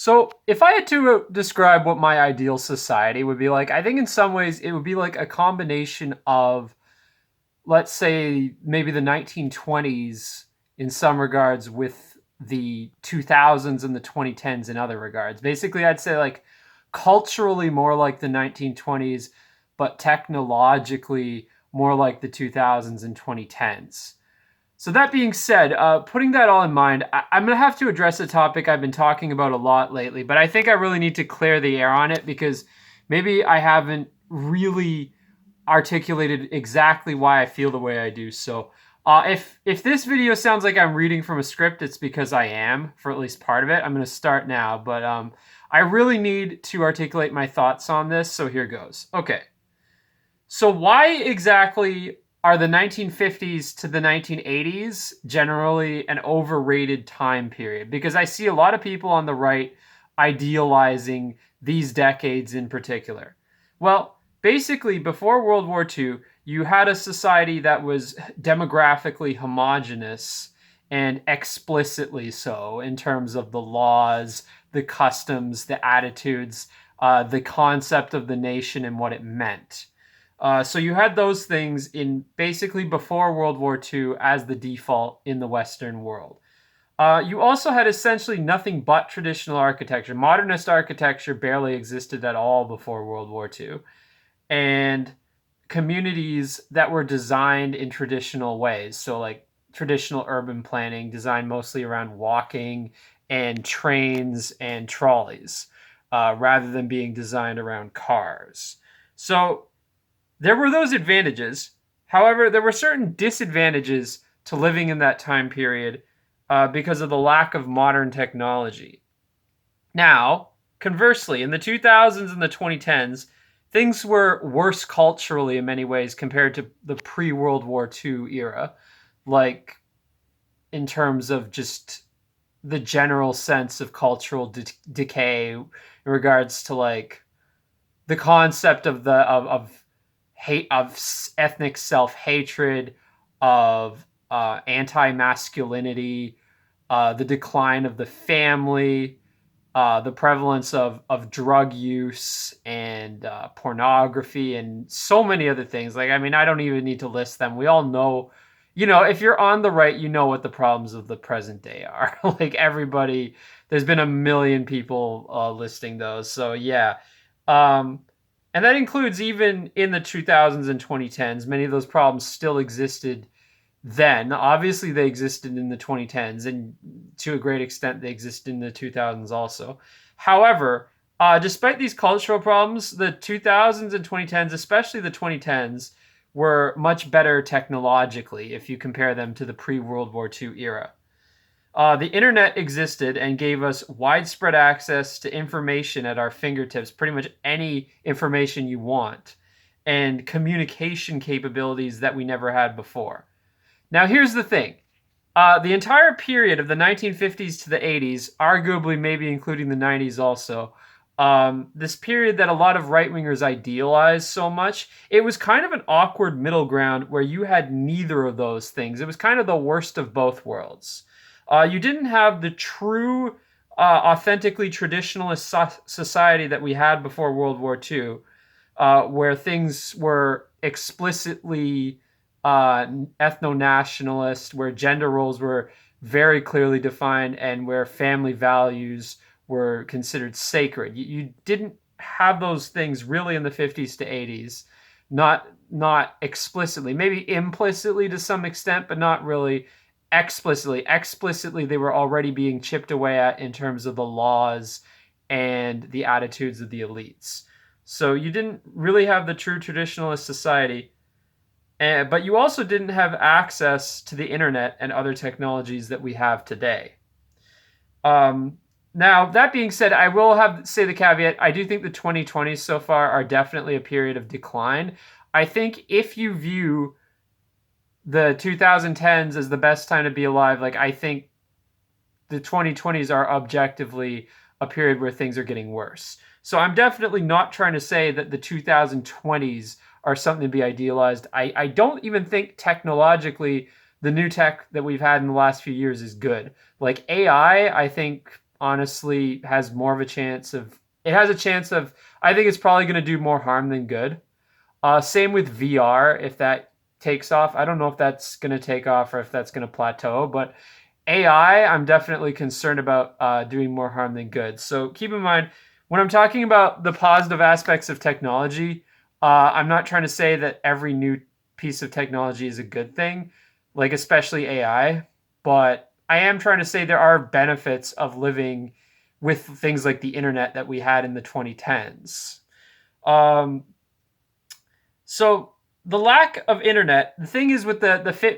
So, if I had to describe what my ideal society would be like, I think in some ways it would be like a combination of, let's say, maybe the 1920s in some regards with the 2000s and the 2010s in other regards. Basically, I'd say like culturally more like the 1920s, but technologically more like the 2000s and 2010s. So that being said, putting that all in mind, I'm going to have to address a topic I've been talking about a lot lately, but I think I really need to clear the air on it because maybe I haven't really articulated exactly why I feel the way I do. So, if this video sounds like I'm reading from a script, it's because I am for at least part of it. I'm going to start now, but I really need to articulate my thoughts on this. So here goes. Okay. So why exactly are the 1950s to the 1980s generally an overrated time period? Because I see a lot of people on the right idealizing these decades in particular. Well, basically, before World War II, you had a society that was demographically homogenous and explicitly so in terms of the laws, the customs, the attitudes, the concept of the nation and what it meant. So you had those things in basically before World War II as the default in the Western world. You also had essentially nothing but traditional architecture. Modernist architecture barely existed at all before World War II. And communities that were designed in traditional ways. So, like traditional urban planning, designed mostly around walking and trains and trolleys, rather than being designed around cars. So, there were those advantages. However, there were certain disadvantages to living in that time period because of the lack of modern technology. Now, conversely, in the 2000s and the 2010s, things were worse culturally in many ways compared to the pre World War II era, like in terms of just the general sense of cultural decay in regards to like the concept of of hate, of ethnic self-hatred, of anti-masculinity, the decline of the family, the prevalence of drug use and pornography and so many other things. Like, I mean, I don't even need to list them. We all know, if you're on the right, you know what the problems of the present day are. Like everybody, there's been a million people listing those. So yeah. Um, and that includes even in the 2000s and 2010s, many of those problems still existed then. Obviously, they existed in the 2010s, and to a great extent, they existed in the 2000s also. However, despite these cultural problems, the 2000s and 2010s, especially the 2010s, were much better technologically if you compare them to the pre World War II era. The internet existed and gave us widespread access to information at our fingertips, pretty much any information you want, and communication capabilities that we never had before. Now, here's the thing. The entire period of the 1950s to the 80s, arguably maybe including the 90s also, this period that a lot of right-wingers idealize so much, it was kind of an awkward middle ground where you had neither of those things. It was kind of the worst of both worlds. You didn't have the true, authentically traditionalist society that we had before World War II, where things were explicitly ethno-nationalist, where gender roles were very clearly defined, and where family values were considered sacred. You didn't have those things really in the 50s to 80s, not explicitly, maybe implicitly to some extent, but not really explicitly. Explicitly, they were already being chipped away at in terms of the laws and the attitudes of the elites. So you didn't really have the true traditionalist society. But you also didn't have access to the internet and other technologies that we have today. Now, that being said, I will have say the caveat. I do think the 2020s so far are definitely a period of decline. I think if you view the 2010s as the best time to be alive, like I think the 2020s are objectively a period where things are getting worse. So I'm definitely not trying to say that the 2020s are something to be idealized. I don't even think technologically the new tech that we've had in the last few years is good. Like AI, I think honestly has more of a chance of it has a chance of I think it's probably going to do more harm than good. Same with VR if that takes off. I don't know if that's going to take off or if that's going to plateau, but AI, I'm definitely concerned about doing more harm than good. So keep in mind when I'm talking about the positive aspects of technology, I'm not trying to say that every new piece of technology is a good thing, like especially AI, but I am trying to say there are benefits of living with things like the internet that we had in the 2010s. Um, so the lack of internet, the thing is with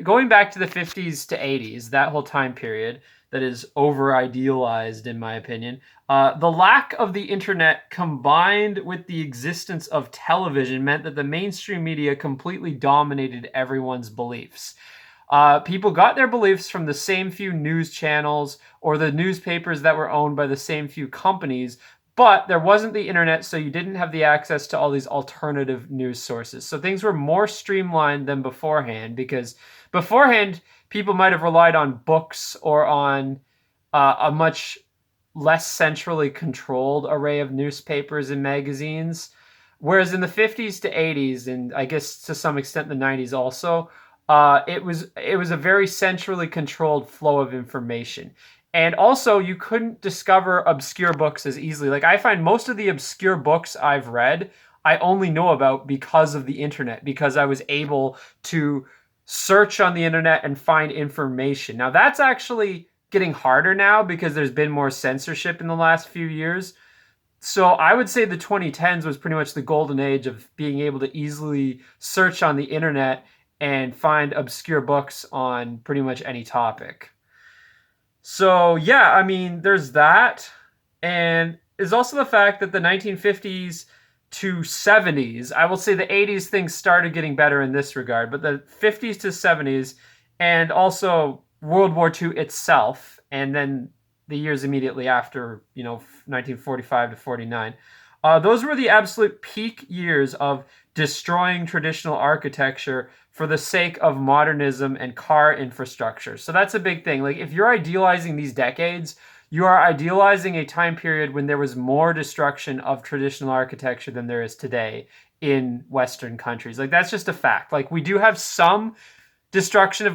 going back to the 50s to 80s, that whole time period that is over idealized in my opinion. The lack of the internet combined with the existence of television meant that the mainstream media completely dominated everyone's beliefs. People got their beliefs from the same few news channels or the newspapers that were owned by the same few companies, but there wasn't the internet, so you didn't have the access to all these alternative news sources. So things were more streamlined than beforehand because beforehand, people might have relied on books or on a much less centrally controlled array of newspapers and magazines. Whereas in the 50s to 80s, and I guess to some extent the 90s also, it was a very centrally controlled flow of information. And also, you couldn't discover obscure books as easily. Like, I find most of the obscure books I've read, I only know about because of the internet, because I was able to search on the internet and find information. Now, that's actually getting harder now because there's been more censorship in the last few years. So I would say the 2010s was pretty much the golden age of being able to easily search on the internet and find obscure books on pretty much any topic. So yeah, I mean, there's that, and there's also the fact that the 1950s to 70s, I will say the 80s things started getting better in this regard, but the 50s to 70s, and also World War II itself, and then the years immediately after, 1945 to 49, those were the absolute peak years of destroying traditional architecture for the sake of modernism and car infrastructure. So that's a big thing. Like, if you're idealizing these decades, you are idealizing a time period when there was more destruction of traditional architecture than there is today in Western countries. Like, that's just a fact. Like, we do have some destruction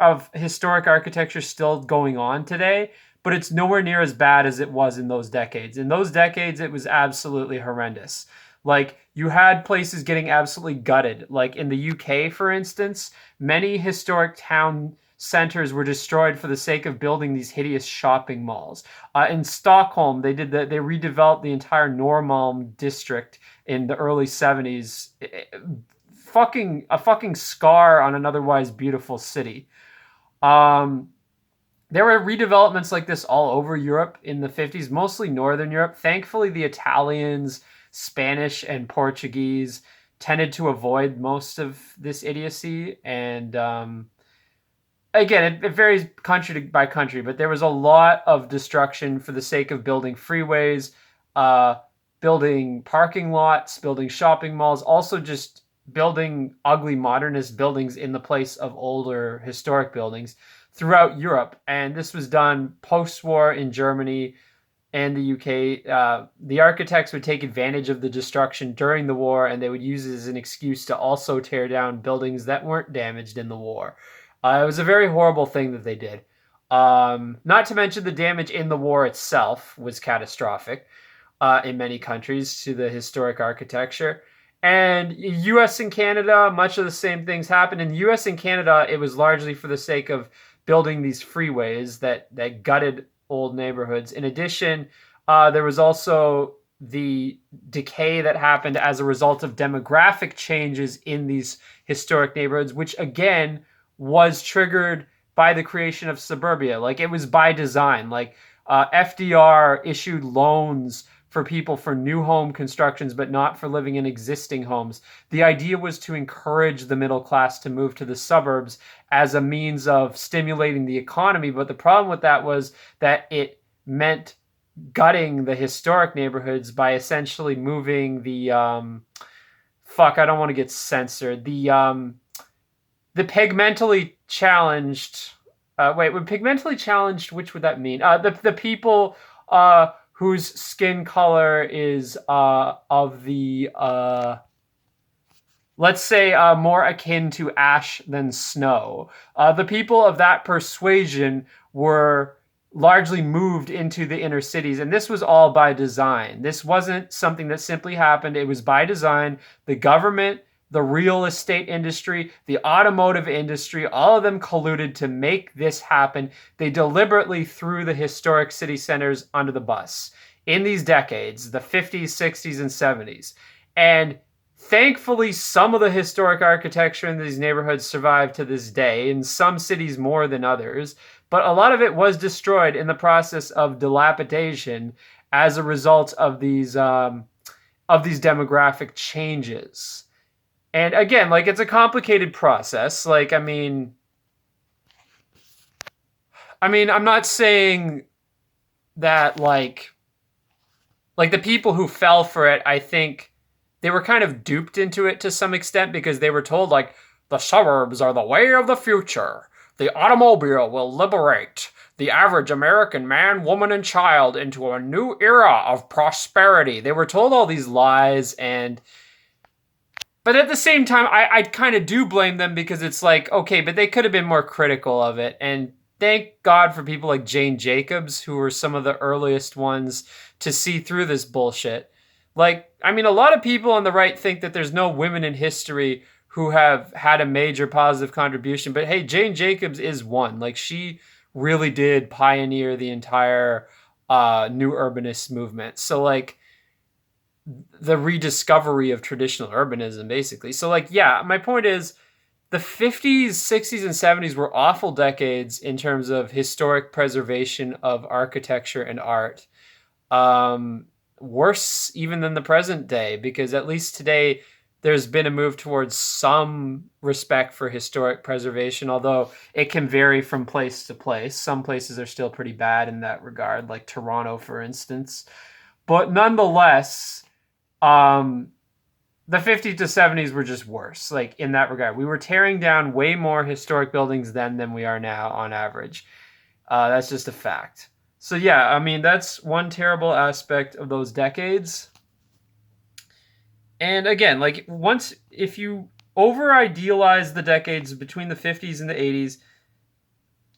of historic architecture still going on today, but it's nowhere near as bad as it was in those decades. In those decades, it was absolutely horrendous. Like, you had places getting absolutely gutted. Like in the UK, for instance, many historic town centers were destroyed for the sake of building these hideous shopping malls. In Stockholm, they redeveloped the entire Norrmalm district in the early 70s. A fucking scar on an otherwise beautiful city. Um, there were redevelopments like this all over Europe in the 50s, mostly Northern Europe. Thankfully, the Italians, Spanish, and Portuguese tended to avoid most of this idiocy. And again, it varies country by country, but there was a lot of destruction for the sake of building freeways, uh, building parking lots, building shopping malls, also just building ugly modernist buildings in the place of older historic buildings throughout Europe. And this was done post war in Germany and the UK. The architects would take advantage of the destruction during the war, and they would use it as an excuse to also tear down buildings that weren't damaged in the war. It was a very horrible thing that they did. Not to mention the damage in the war itself was catastrophic in many countries to the historic architecture. And US and Canada, much of the same things happened. In the US and Canada, it was largely for the sake of building these freeways that gutted old neighborhoods. In addition, there was also the decay that happened as a result of demographic changes in these historic neighborhoods, which again was triggered by the creation of suburbia. Like, it was by design. Like, FDR issued loans for people for new home constructions, but not for living in existing homes. The idea was to encourage the middle class to move to the suburbs as a means of stimulating the economy. But the problem with that was that it meant gutting the historic neighborhoods by essentially moving the I don't want to get censored. The pigmentally challenged. When pigmentally challenged, which would that mean? The people whose skin color is of the let's say more akin to ash than snow. The people of that persuasion were largely moved into the inner cities, and this was all by design. This wasn't something that simply happened, it was by design. The government, the real estate industry, the automotive industry, all of them colluded to make this happen. They deliberately threw the historic city centers under the bus in these decades, the 50s, 60s, and 70s. And thankfully, some of the historic architecture in these neighborhoods survive to this day, in some cities more than others, but a lot of it was destroyed in the process of dilapidation as a result of these demographic changes. And again, like it's a complicated process. Like, I mean, I'm not saying that like the people who fell for it, I think they were kind of duped into it to some extent because they were told like the suburbs are the way of the future. The automobile will liberate the average American man, woman, and child into a new era of prosperity. They were told all these lies, and but at the same time, I kind of do blame them because it's like, okay, but they could have been more critical of it. And thank God for people like Jane Jacobs, who were some of the earliest ones to see through this bullshit. Like, I mean, a lot of people on the right think that there's no women in history who have had a major positive contribution. But hey, Jane Jacobs is one. Like, she really did pioneer the entire new urbanist movement. So, like, the rediscovery of traditional urbanism, basically. So, like, yeah, my point is the 50s, 60s, and 70s were awful decades in terms of historic preservation of architecture and art. Um, Worse even than the present day, because at least today there's been a move towards some respect for historic preservation, although it can vary from place to place. Some places are still pretty bad in that regard, like Toronto, for instance. But nonetheless, um, the 50s to 70s were just worse, like in that regard. We were tearing down way more historic buildings then than we are now on average. That's just a fact. So yeah, I mean that's one terrible aspect of those decades. And again, like once if you over idealize the decades between the 50s and the 80s,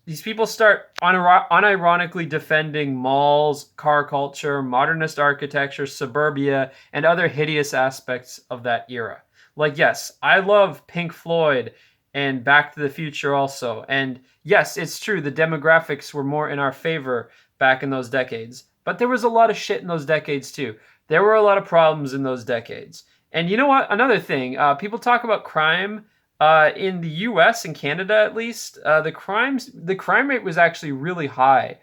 these people start unironically defending malls, car culture, modernist architecture, suburbia, and other hideous aspects of that era. Like, yes, I love Pink Floyd and Back to the Future also. And yes, it's true, the demographics were more in our favor back in those decades. But there was a lot of shit in those decades too. There were a lot of problems in those decades. And you know what? Another thing, people talk about crime in the U.S. and Canada, at least, the crime rate was actually really high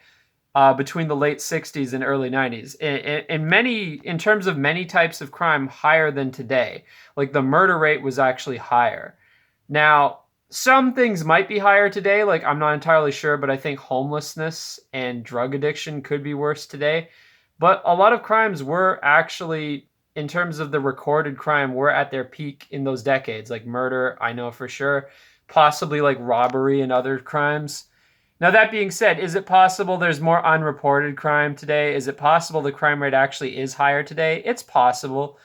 between the late '60s and early '90s. In terms of many types of crime, higher than today. Like the murder rate was actually higher. Now, some things might be higher today. Like I'm not entirely sure, but I think homelessness and drug addiction could be worse today. But a lot of crimes were actually, in terms of the recorded crime, were at their peak in those decades. Like murder, I know for sure. Possibly like robbery and other crimes. Now, that being said, is it possible there's more unreported crime today? Is it possible the crime rate actually is higher today? It's possible.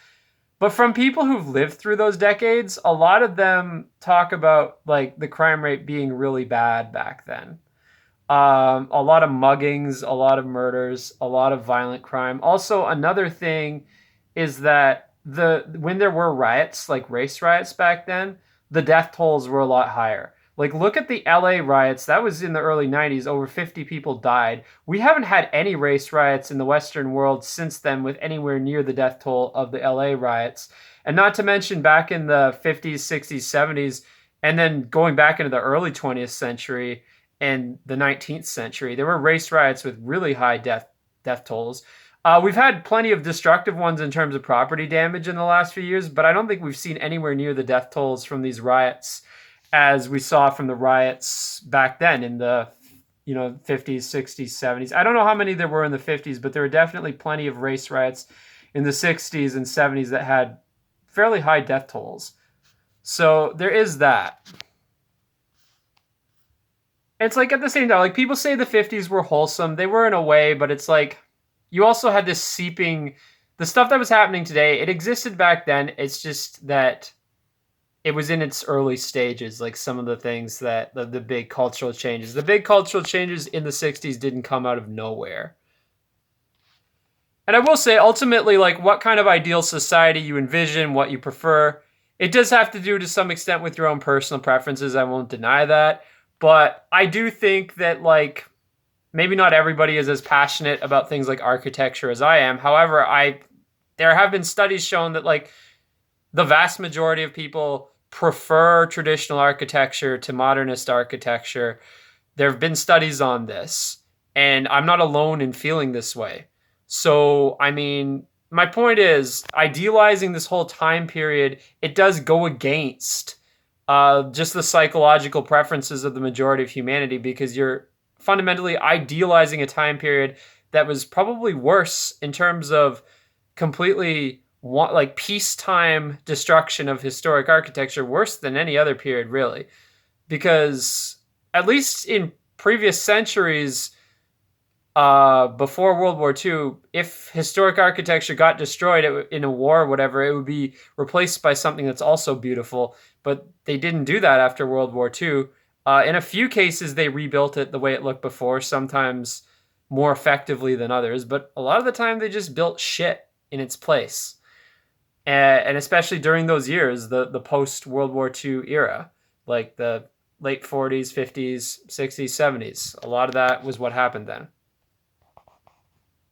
But from people who've lived through those decades, a lot of them talk about like the crime rate being really bad back then. A lot of muggings, a lot of murders, a lot of violent crime. Also, another thing is that when there were riots, like race riots back then, the death tolls were a lot higher. Like look at the LA riots. That was in the early 90s. Over 50 people died. We haven't had any race riots in the Western world since then with anywhere near the death toll of the LA riots. And not to mention back in the 50s, 60s, 70s, and then going back into the early 20th century and the 19th century, there were race riots with really high death tolls. We've had plenty of destructive ones in terms of property damage in the last few years, but I don't think we've seen anywhere near the death tolls from these riots as we saw from the riots back then in the 50s, 60s, 70s. I don't know how many there were in the 50s, but there were definitely plenty of race riots in the 60s and 70s that had fairly high death tolls. So there is that. It's like at the same time, like people say the 50s were wholesome. They were in a way, but it's like you also had this seeping, the stuff that was happening today, it existed back then. It's just that it was in its early stages, like some of the things that the big cultural changes. The big cultural changes in the 60s didn't come out of nowhere. And I will say, ultimately, like what kind of ideal society you envision, what you prefer, it does have to do to some extent with your own personal preferences. I won't deny that. But I do think that, like, maybe not everybody is as passionate about things like architecture as I am. However, there have been studies shown that, like, the vast majority of people prefer traditional architecture to modernist architecture. There have been studies on this, and I'm not alone in feeling this way. So, I mean, my point is, idealizing this whole time period, it does go against just the psychological preferences of the majority of humanity, because you're fundamentally idealizing a time period that was probably worse in terms of completely like peacetime destruction of historic architecture, worse than any other period, really. Because at least in previous centuries, before World War II, if historic architecture got destroyed in a war or whatever, it would be replaced by something that's also beautiful. But they didn't do that after World War II. In a few cases, they rebuilt it the way it looked before, sometimes more effectively than others. But a lot of the time, they just built shit in its place. And especially during those years, the post World War II era, like the late 40s, 50s, 60s, 70s, a lot of that was what happened then.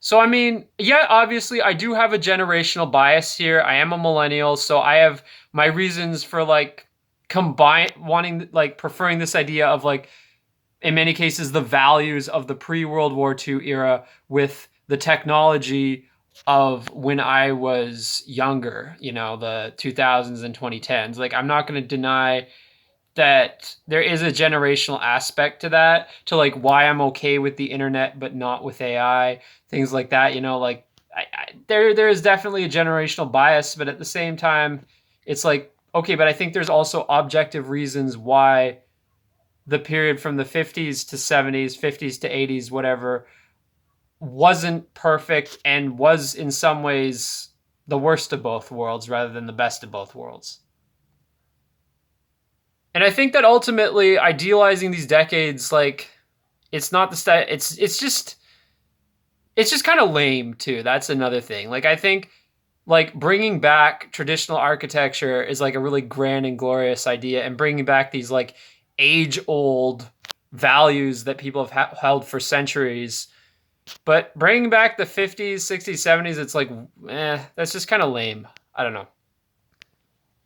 So, I mean, yeah, obviously, I do have a generational bias here. I am a millennial, so I have my reasons for, like, wanting, like, preferring this idea of, like, in many cases, the values of the pre-World War II era with the technology of when I was younger, the 2000s and 2010s. Like, I'm not going to deny that there is a generational aspect to that, to like why I'm okay with the internet but not with AI, things like that. Like there is definitely a generational bias, but at the same time, it's like, okay, but I think there's also objective reasons why the period from the 50s to 70s, 50s to 80s, whatever, wasn't perfect and was in some ways the worst of both worlds rather than the best of both worlds. And I think that ultimately idealizing these decades, like, it's not the it's just kind of lame too. That's another thing. Like, I think, like, bringing back traditional architecture is like a really grand and glorious idea, and bringing back these like age old values that people have held for centuries. But bringing back the 50s, 60s, 70s, it's like, that's just kind of lame. I don't know.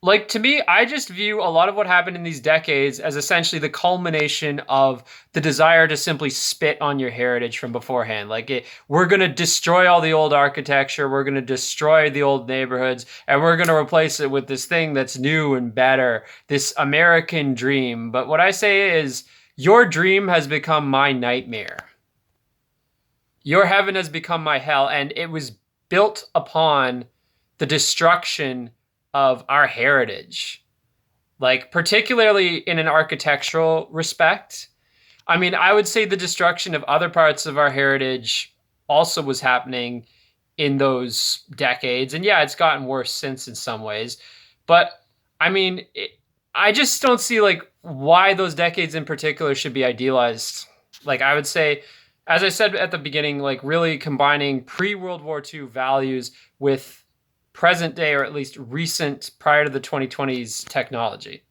Like, to me, I just view a lot of what happened in these decades as essentially the culmination of the desire to simply spit on your heritage from beforehand. Like, we're going to destroy all the old architecture, we're going to destroy the old neighborhoods, and we're going to replace it with this thing that's new and better, this American dream. But what I say is, your dream has become my nightmare. Your heaven has become my hell, and it was built upon the destruction of our heritage, like particularly in an architectural respect. I mean, I would say the destruction of other parts of our heritage also was happening in those decades. And yeah, it's gotten worse since in some ways. But I mean, I just don't see like why those decades in particular should be idealized. Like, I would say, as I said at the beginning, like really combining pre-World War II values with present day, or at least recent, prior to the 2020s technology.